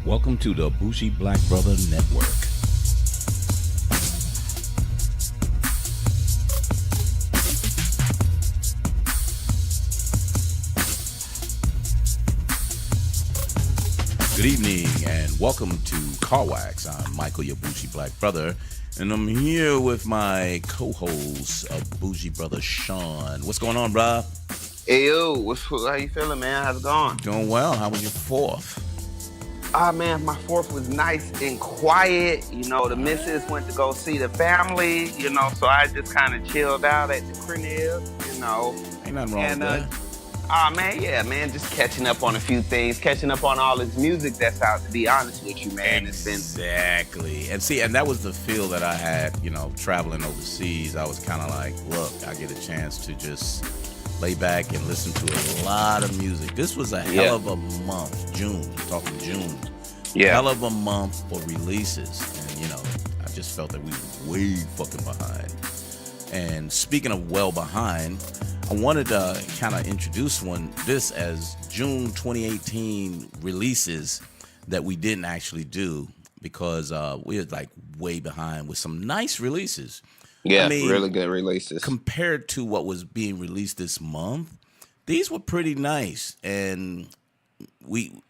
Welcome to the Bougie Black Brother Network. Good evening and welcome to Car Wax. I'm Michael, your Bougie Black Brother, and I'm here with my co-host, Bougie Brother Sean. What's going on, bruh? Hey, yo, how you feeling, man? How's it going? Doing well. How was your fourth? Man, my fourth was nice and quiet. You know, the missus went to go see the family, so I just kind of chilled out at the crib, Ain't nothing wrong with that. Man, just catching up on a few things, catching up on all this music that's out, to be honest with you, man. Exactly. And that was the feel that I had, traveling overseas. I was kind of like, look, I get a chance to just lay back and listen to a lot of music. This was a hell of a month, June, talking June. Yeah. Hell of a month for releases. And, I just felt that we were way fucking behind. And speaking of well behind, I wanted to kind of introduce this as June 2018 releases that we didn't actually do because we were like way behind with some nice releases. Yeah, really good releases. Compared to what was being released this month, these were pretty nice. And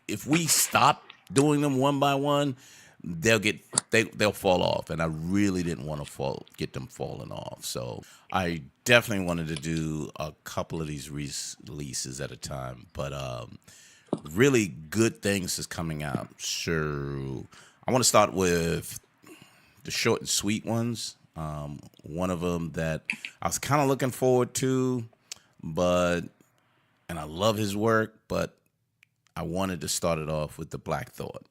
if we stop doing them one by one, they'll fall off. And I really didn't want to get them falling off. So I definitely wanted to do a couple of these releases at a time. But really good things is coming out. Sure. I want to start with the short and sweet ones. One of them that I was kind of looking forward to, and I love his work, but I wanted to start it off with the Black Thought,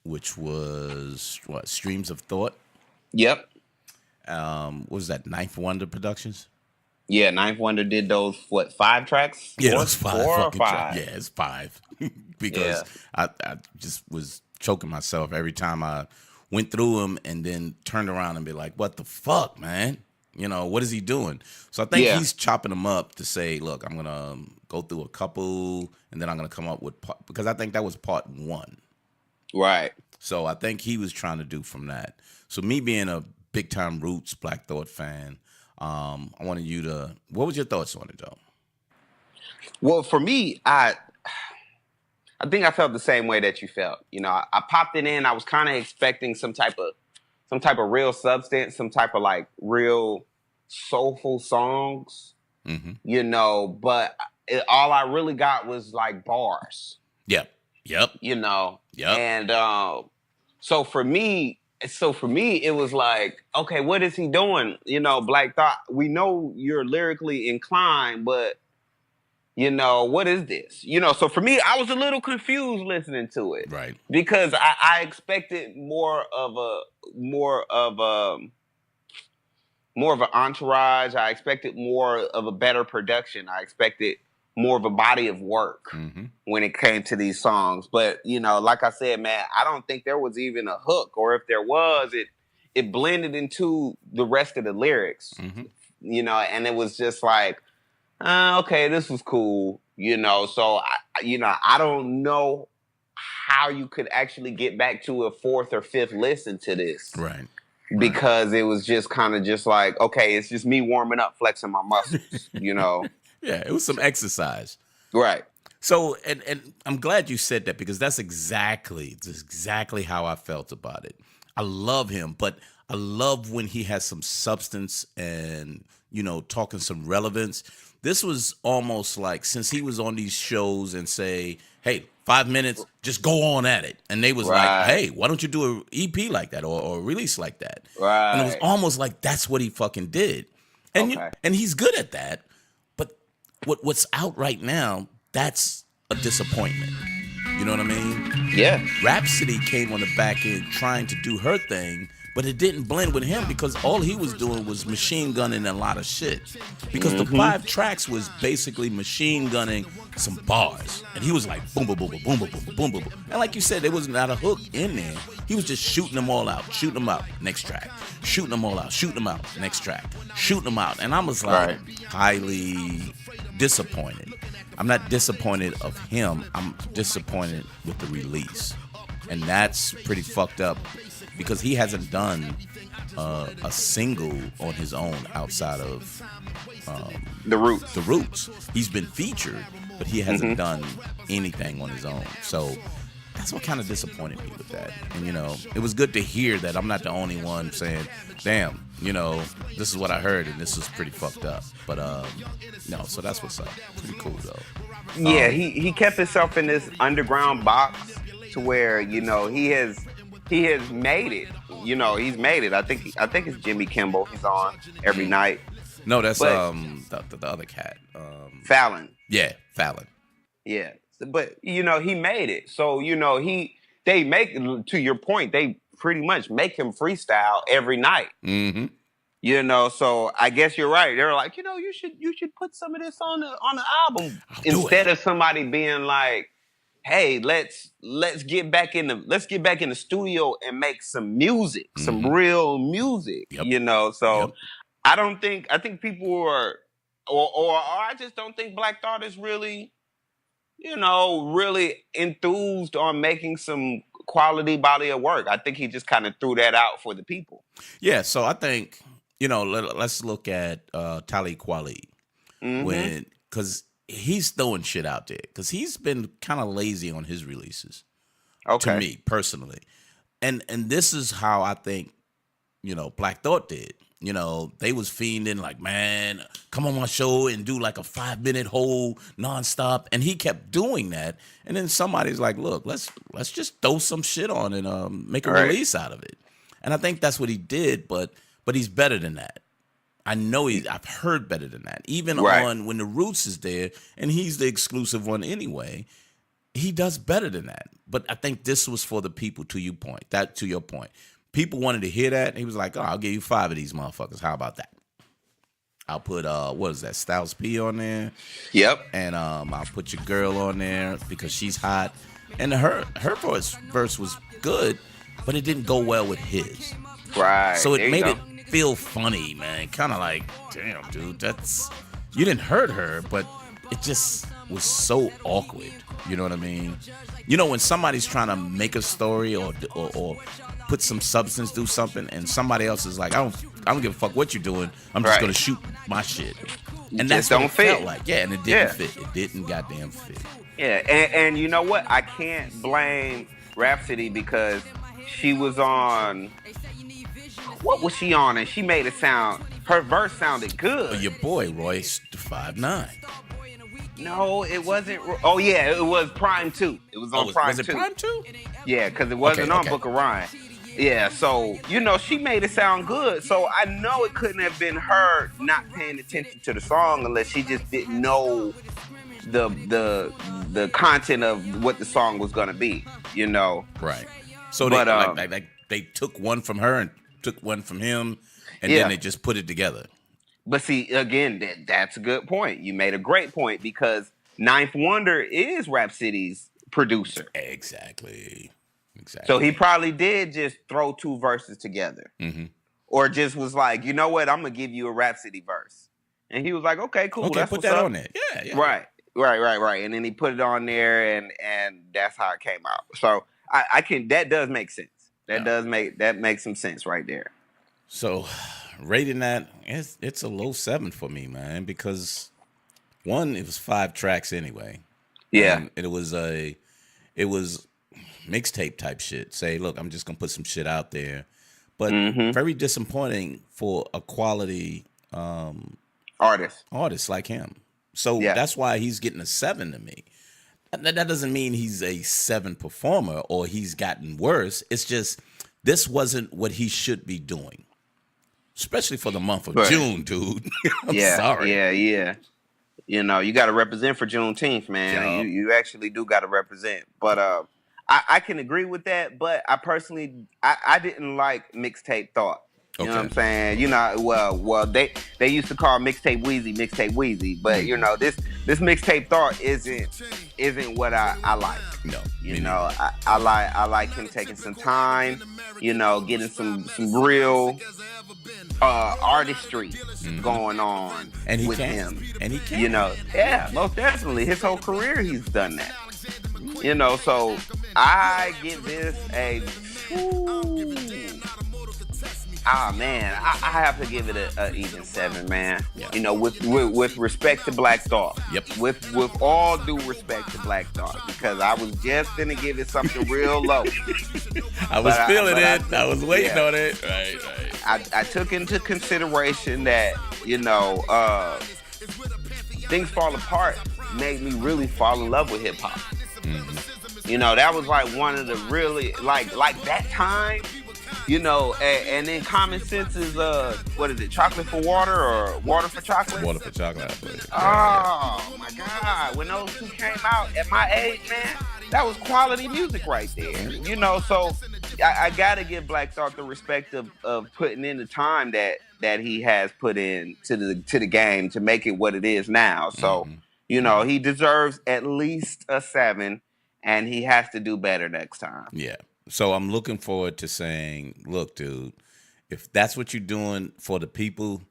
which was Streams of Thought. Yep. What was that, Ninth Wonder Productions? Yeah, Ninth Wonder did those, 5 tracks? Yeah, it was 5. 4 or 5? Yeah, it's 5. Because I just was choking myself every time I went through them and then turned around and be like, what the fuck, man? What is he doing? So I think he's chopping them up to say, look, I'm going to go through a couple and then I'm going to come up with because I think that was part 1. Right. So I think he was trying to do from that. So me being a big time Roots Black Thought fan, I wanted you to, what was your thoughts on it though? Well, for me, I think I felt the same way that you felt. I popped it in. I was kind of expecting some type of real substance, some type of like real soulful songs, but all I really got was like bars. Yep. And so for me, it was like, okay, what is he doing? Black Thought, we know you're lyrically inclined, but what is this? So for me, I was a little confused listening to it. Right. Because I expected more of an entourage. I expected more of a better production. I expected more of a body of work when it came to these songs. But, like I said, man, I don't think there was even a hook, or if there was, it blended into the rest of the lyrics, and it was just like, okay, this was cool, so I don't know how you could actually get back to a 4th or 5th listen to this. Right. Because it was just kind of just like, okay, it's just me warming up, flexing my muscles, Yeah, it was some exercise. Right. So, and I'm glad you said that because that's exactly how I felt about it. I love him, but I love when he has some substance and, talking some relevance. This was almost like, since he was on these shows and say, hey, 5 minutes, just go on at it. And they was like, hey, why don't you do an EP like that or a release like that? Right. And it was almost like that's what he fucking did. And and he's good at that. But what's out right now, that's a disappointment. You know what I mean? Yeah. Rhapsody came on the back end trying to do her thing, but it didn't blend with him because all he was doing was machine gunning a lot of shit. Because the 5 tracks was basically machine gunning some bars. And he was like boom, boom, boom, boom, boom, boom, boom, boom, boom. And like you said, there was not a hook in there. He was just shooting them all out, shooting them out, next track. Shooting them all out, shooting them out, next track. Shooting them out. And I was like highly disappointed. I'm not disappointed of him. I'm disappointed with the release. and that's pretty fucked up because he hasn't done a single on his own outside of The Roots. The Roots. He's been featured, but he hasn't done anything on his own. So that's what kind of disappointed me with that. And, you know, it was good to hear that I'm not the only one saying, damn, you know, this is what I heard and this is pretty fucked up. But, no, so that's what's up. Pretty cool, though. Yeah, he kept himself in this underground box to where, you know, he has made it. You know, he's made it. I think it's Jimmy Kimmel he's on every night. No, that's the other cat. Fallon. Yeah, Fallon. Yeah. But, you know, he made it. So, you know, they make, to your point, they pretty much make him freestyle every night. Mm-hmm. You know, so I guess you're right. They're like, you know, you should put some of this on the album instead of somebody being like, hey, let's get back in the studio and make some music, some real music. Yep. You know, so I think people are, or I just don't think Black Thought is really, you know, really enthused on making some quality body of work. I think he just kind of threw that out for the people. Yeah, so I think, you know, let's look at Talib Kweli because he's throwing shit out there because he's been kind of lazy on his releases. Okay. To me personally, and this is how I think, you know, Black Thought did. You know, they was fiending like, man, come on my show and do like a 5-minute whole nonstop, and he kept doing that. And then somebody's like, look, let's just throw some shit on and make a release out of it. And I think that's what he did, but he's better than that. I know I've heard better than that. Even on when the Roots is there, and he's the exclusive one anyway, he does better than that. But I think this was for the people. To your point. People wanted to hear that. And he was like, oh, I'll give you 5 of these motherfuckers. How about that? I'll put, what is that, Styles P on there. Yep. And I'll put your girl on there because she's hot. And her verse was good, but it didn't go well with his. Right. So it made it feel funny, man. Kind of like, damn, dude, you didn't hurt her, but it just was so awkward. You know what I mean? You know, when somebody's trying to make a story or put some substance, do something, and somebody else is like, I don't give a fuck what you're doing. I'm just gonna shoot my shit, and that's what it felt like. Yeah, and it didn't fit. It didn't goddamn fit. Yeah, and you know what? I can't blame Rhapsody because she was on. What was she on? And she made it sound. Her verse sounded good. Your boy Royce 5'9". No, it wasn't. Oh yeah, it was Prime 2. It was on Prime 2. Was it Prime 2? Yeah, because it wasn't on Book of Ryan. Yeah, so, you know, she made it sound good. So I know it couldn't have been her not paying attention to the song unless she just didn't know the content of what the song was going to be, you know. Right. So they took one from her and took one from him, and then they just put it together. But see, again, that's a good point. You made a great point because Ninth Wonder is Rhapsody's producer. Exactly. So he probably did just throw 2 verses together. Mm-hmm. Or just was like, you know what, I'm going to give you a Rhapsody verse. And he was like, okay, cool. Okay, that's put that on there. Yeah. Right. And then he put it on there and that's how it came out. So that does make sense. That makes some sense right there. So rating that, it's a low 7 for me, man, because one, it was 5 tracks anyway. Yeah. And it was mixtape type shit. Say, look, I'm just gonna put some shit out there, but very disappointing for a quality artist like him. So that's why he's getting a 7 to me. That doesn't mean he's a 7 performer or he's gotten worse. It's just this wasn't what he should be doing, especially for the month of June, dude. I'm sorry. Yeah. You know, you got to represent for Juneteenth, man. You actually do got to represent, but I can agree with that, but I personally, I didn't like Mixtape Thought. You know what I'm saying? You know, well, they used to call Mixtape Wheezy, but you know, this Mixtape Thought isn't what I like. No, you know, I like him taking some time, you know, getting some real artistry going on with him, and he can. You know, yeah, most definitely. His whole career, he's done that. You know, so I give this a. Ah man, I have to give it a even 7, man. Yeah. You know, with respect to Black Thought. Yep. With all due respect to Black Thought, because I was just gonna give it something real low. I was feeling it. I was waiting yeah. on it. Right. I took into consideration that, you know, Things Fall Apart made me really fall in love with hip hop. Mm-hmm. You know, that was like one of the really like that time. You know, and then Common Sense is what is it? Chocolate for Water or Water for Chocolate? Water for Chocolate, I believe. Oh my God! When those two came out at my age, man, that was quality music right there. You know, so I gotta give Black Thought the respect of putting in the time that he has put in to the game to make it what it is now. So, Mm-hmm. you know, he deserves at least a 7, and he has to do better next time. Yeah. So I'm looking forward to saying, look, dude, if that's what you're doing for the people,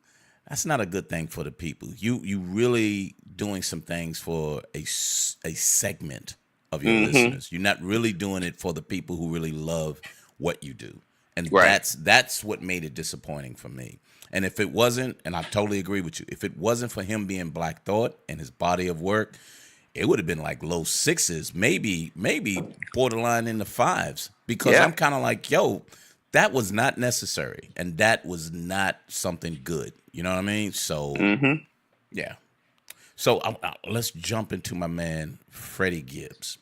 that's not a good thing for the people. You really doing some things for a segment of your listeners. You're not really doing it for the people who really love what you do. And Right. that's what made it disappointing for me. And if it wasn't, and I totally agree with you, if it wasn't for him being Black Thought and his body of work, it would have been like low 6s, maybe borderline in the 5s, because Yeah. I'm kind of like, yo, that was not necessary, and that was not something good. You know what I mean? So, yeah. So let's jump into my man Freddie Gibbs,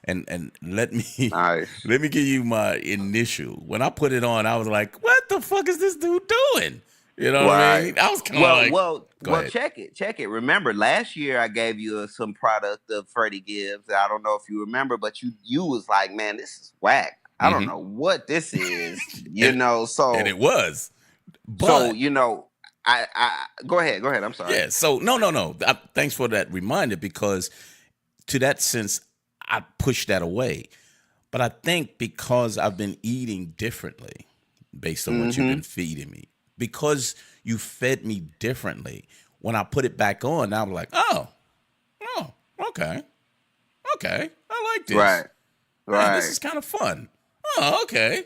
and let me Nice. let me give you my initial. When I put it on, I was like, what the fuck is this dude doing? You know what I mean? I was kind of like, well, ahead. check it. Remember, last year I gave you some product of Freddie Gibbs. I don't know if you remember, but you was like, man, this is whack. I don't know what this is. You know, so and it was. But, so you know, I go ahead. I'm sorry. Yeah. So no. Thanks for that reminder, because to that sense, I pushed that away. But I think because I've been eating differently based on what you've been feeding me, because you fed me differently, when I put it back on, I was like, oh, okay, I like this. Right. Man, this is kind of fun. Oh, okay.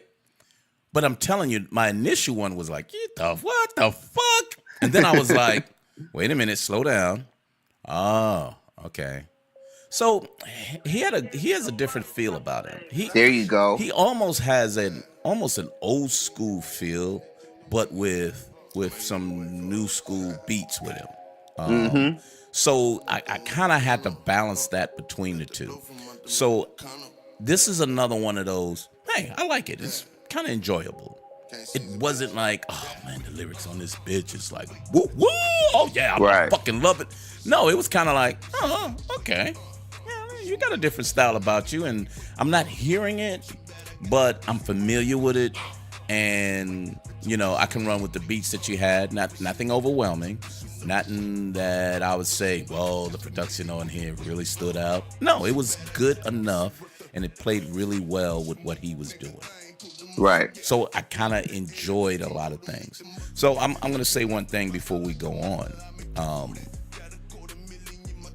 But I'm telling you, my initial one was like, what the fuck? And then I was like, wait a minute, slow down. Oh, okay. So he has a different feel about him. There you go. He almost has an old school feel, but with some new school beats with him. So I kind of had to balance that between the two. So this is another one of those, hey, I like it. It's kind of enjoyable. It wasn't like, oh man, the lyrics on this bitch is like, woo, woo, oh yeah, I fucking love it. No, it was kind of like, oh, okay. Yeah, you got a different style about you, and I'm not hearing it, but I'm familiar with it, and you know, I can run with the beats that you had. Nothing overwhelming. Nothing that I would say, well, the production on here really stood out. No, it was good enough, and it played really well with what he was doing. Right. So I kind of enjoyed a lot of things. So I'm going to say one thing before we go on.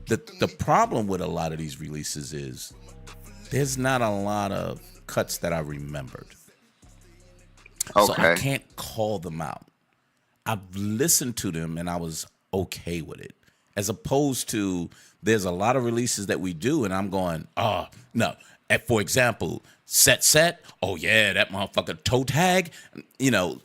The problem with a lot of these releases is there's not a lot of cuts that I remembered. Okay. So I can't call them out. I've listened to them and I was okay with it. As opposed to, there's a lot of releases that we do and I'm going, oh, no. For example, set. Oh yeah, that motherfucker toe tag. You know,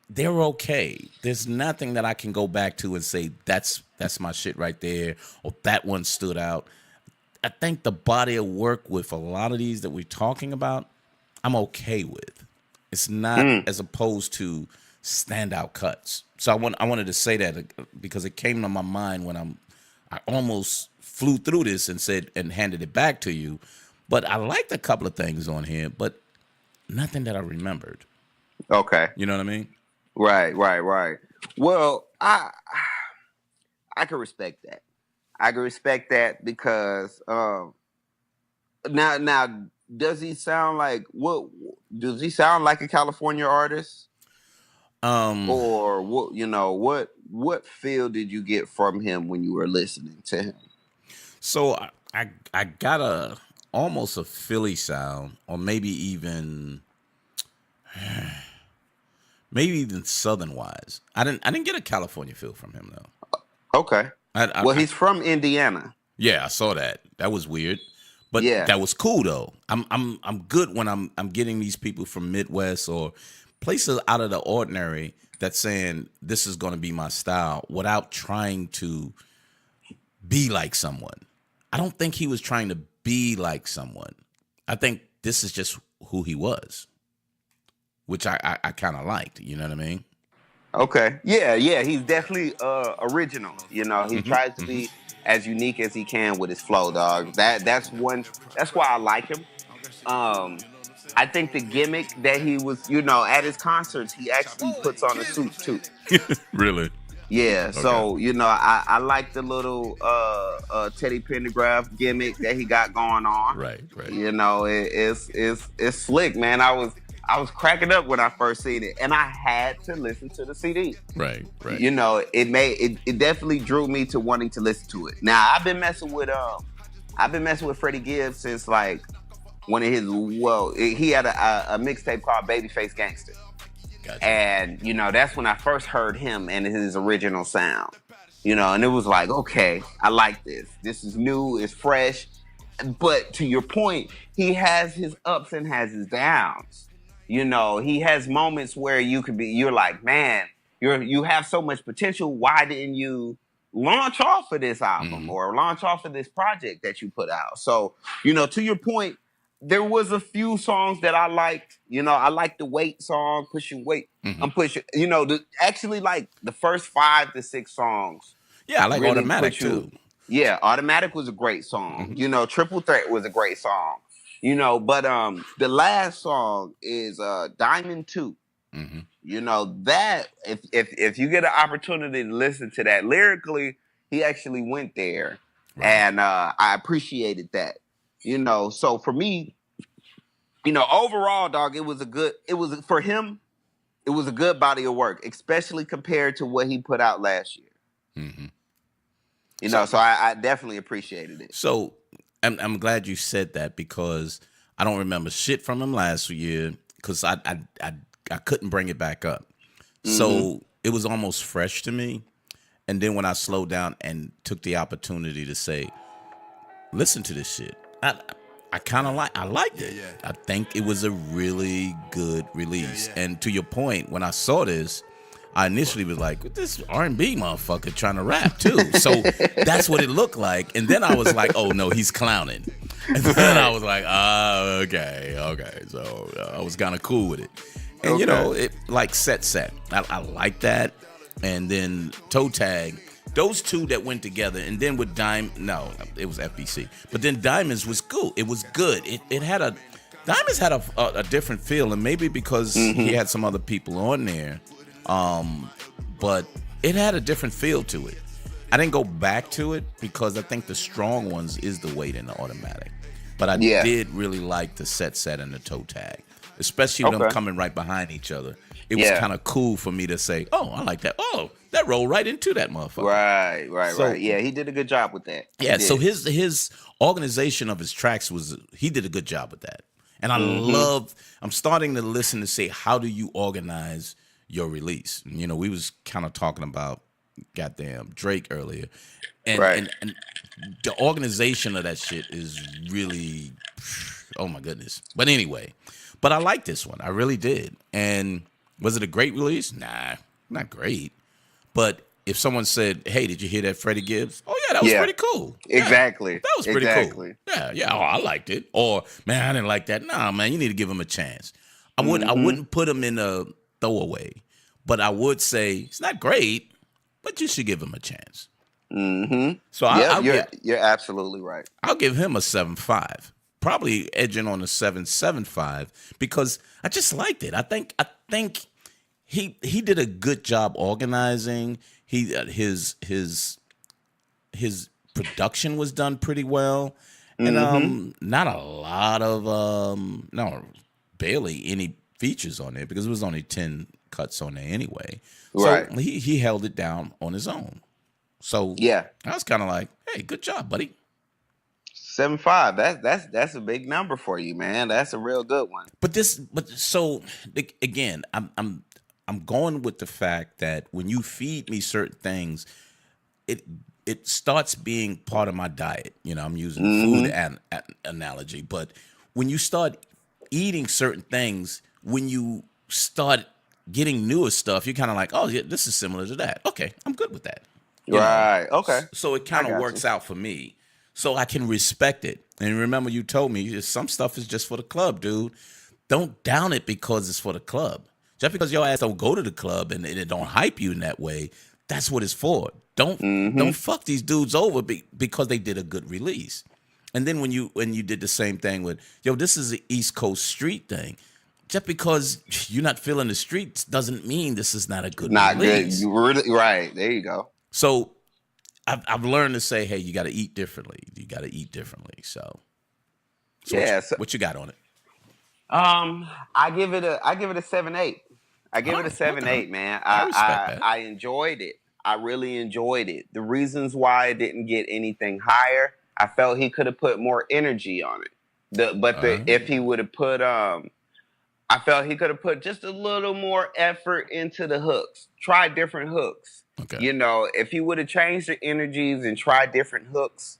they're okay. There's nothing that I can go back to and say that's my shit right there, or that one stood out. I think the body of work with a lot of these that we're talking about, I'm okay with. It's not as opposed to standout cuts. So I wanted to say that because it came to my mind when I almost flew through this and said and handed it back to you. But I liked a couple of things on here, but nothing that I remembered. Okay. You know what I mean? Right. Well, I can respect that. I can respect that because now does he sound like does he sound like a California artist? Or what feel did you get from him when you were listening to him? So I got almost a Philly sound, or maybe even Southern wise. I didn't get a California feel from him though. Okay. Well, he's from Indiana. Yeah, I saw that. That was weird, but Yeah. that was cool though. I'm good when I'm getting these people from Midwest or places out of the ordinary that's saying this is going to be my style without trying to be like someone. I don't think he was trying to be like someone. I think this is just who he was, which I kind of liked. You know what I mean? Okay. Yeah, he's definitely original. You know, he tries to be as unique as he can with his flow, dog. That's why I like him. I think the gimmick that he was, at his concerts, he actually puts on a suit too. Really? Yeah, Okay. so I like the little Teddy Pendergraft gimmick that he got going on. Right. It's slick, man. I was cracking up when I first seen it, and I had to listen to the CD. Right. It definitely drew me to wanting to listen to it. Now I've been messing with Freddie Gibbs since like one of his he had a mixtape called Babyface Gangster. Gotcha. And, that's when I first heard him and his original sound. And it was like, okay, I like this. This is new, it's fresh. But to your point, he has his ups and has his downs. He has moments where you're like, man, you have so much potential. Why didn't you launch off of this album or launch off of this project that you put out? So, to your point, there was a few songs that I liked. I liked the Wait song, Pushing Weight. I'm pushing, actually like the first 5 to 6 songs. Yeah, I like really Automatic too. Yeah, Automatic was a great song. Triple Threat was a great song. But the last song is Diamond 2. That if you get an opportunity to listen to that, lyrically, he actually went there. Right. And I appreciated that. So for me, overall, dog, it was a good body of work, especially compared to what he put out last year. So I definitely appreciated it. So I'm glad you said that because I don't remember shit from him last year because I couldn't bring it back up. So it was almost fresh to me. And then when I slowed down and took the opportunity to say, listen to this shit. I liked it. Yeah. I think it was a really good release. Yeah. And to your point, when I saw this, I initially was like, what this R&B motherfucker trying to rap too. So that's what it looked like. And then I was like, oh no, he's clowning. And then I was like, okay. So I was kind of cool with it. And it like set. I like that. And then Toe Tag. Those two that went together, and then with it was FBC. But then Diamonds was cool. It was good. Diamonds had a different feel, and maybe because he had some other people on there, but it had a different feel to it. I didn't go back to it because I think the strong ones is the Weight and the Automatic. But I did really like the set and the Toe Tag, especially with them coming right behind each other. It was kind of cool for me to say, oh, I like that. Oh, that rolled right into that motherfucker. Right. Yeah, he did a good job with that. Yeah, so his organization of his tracks he did a good job with that. And I'm starting to listen to say, how do you organize your release? We was kind of talking about goddamn Drake earlier. And the organization of that shit is really, oh my goodness. But anyway, I like this one. I really did. And was it a great release? Nah, not great. But if someone said, hey, did you hear that Freddie Gibbs? Oh, yeah, that was pretty cool. Exactly. Yeah, that was pretty cool. Yeah, I liked it. Or, man, I didn't like that. Nah, man, you need to give him a chance. I wouldn't put him in a throwaway. But I would say, it's not great, but you should give him a chance. So you're absolutely right. I'll give him a 7.5. Probably edging on a 7.75 because I just liked it. I think he did a good job organizing. His production was done pretty well, and not a lot of barely any features on there because it was only 10 cuts on there anyway. So he held it down on his own. So I was kind of like, hey, good job, buddy. 7.5. That's a big number for you, man. That's a real good one. So again, I'm going with the fact that when you feed me certain things, it starts being part of my diet. You know, I'm using food analogy, but when you start eating certain things, when you start getting newer stuff, you're kind of like, oh yeah, this is similar to that. Okay, I'm good with that. Right. Okay. So it kind of works out for me. So I can respect it. And remember, you told me some stuff is just for the club, dude. Don't down it because it's for the club. Just because your ass don't go to the club and it don't hype you in that way, that's what it's for. Don't fuck these dudes over because they did a good release. And then when you did the same thing with, this is an East Coast street thing. Just because you're not feeling the streets doesn't mean this is not a good release. Good. You really right. There you go. So I've learned to say, hey, you got to eat differently. You got to eat differently. So yeah. What you got on it? I give it a 7.8. I give it a 7.8, man. I respect that. I enjoyed it. I really enjoyed it. The reasons why I didn't get anything higher, I felt he could have put more energy on it. If he would have put I felt he could have put just a little more effort into the hooks. Try different hooks. Okay. If he would have changed the energies and tried different hooks,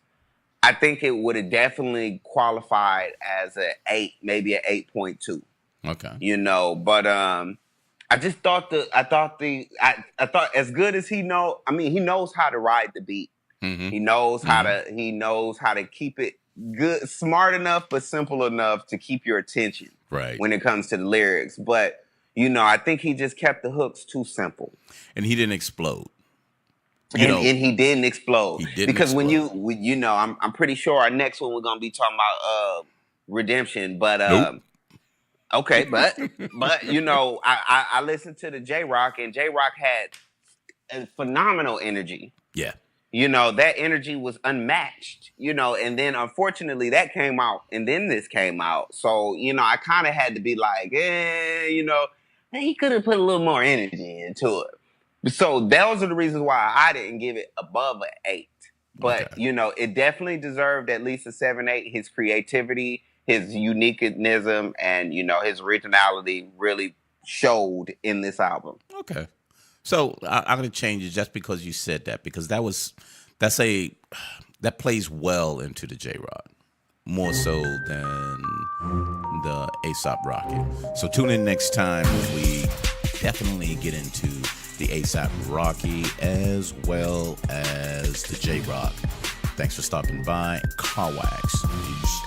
I think it would have definitely qualified as an 8, maybe an 8.2. Okay. But I just thought I thought as good as he knows how to ride the beat. Mm-hmm. He knows how to keep it good, smart enough but simple enough to keep your attention. Right. When it comes to the lyrics, but I think he just kept the hooks too simple. And he didn't explode. And he didn't explode. Because explode. I'm pretty sure our next one we're gonna be talking about redemption. But nope. Okay, but I listened to the J-Rock, and J-Rock had a phenomenal energy. Yeah. That energy was unmatched, and then unfortunately that came out, and then this came out. So, I kind of had to be like, he could have put a little more energy into it. So those are the reasons why I didn't give it above an 8. But, it definitely deserved at least a 7.8. His creativity, his uniqueness, and, his originality really showed in this album. Okay. So I'm going to change it just because you said that, because that plays well into the J-Rock, more so than the A$AP Rocky. So tune in next time when we definitely get into the A$AP Rocky as well as the J-Rock. Thanks for stopping by. Car Wax. Peace.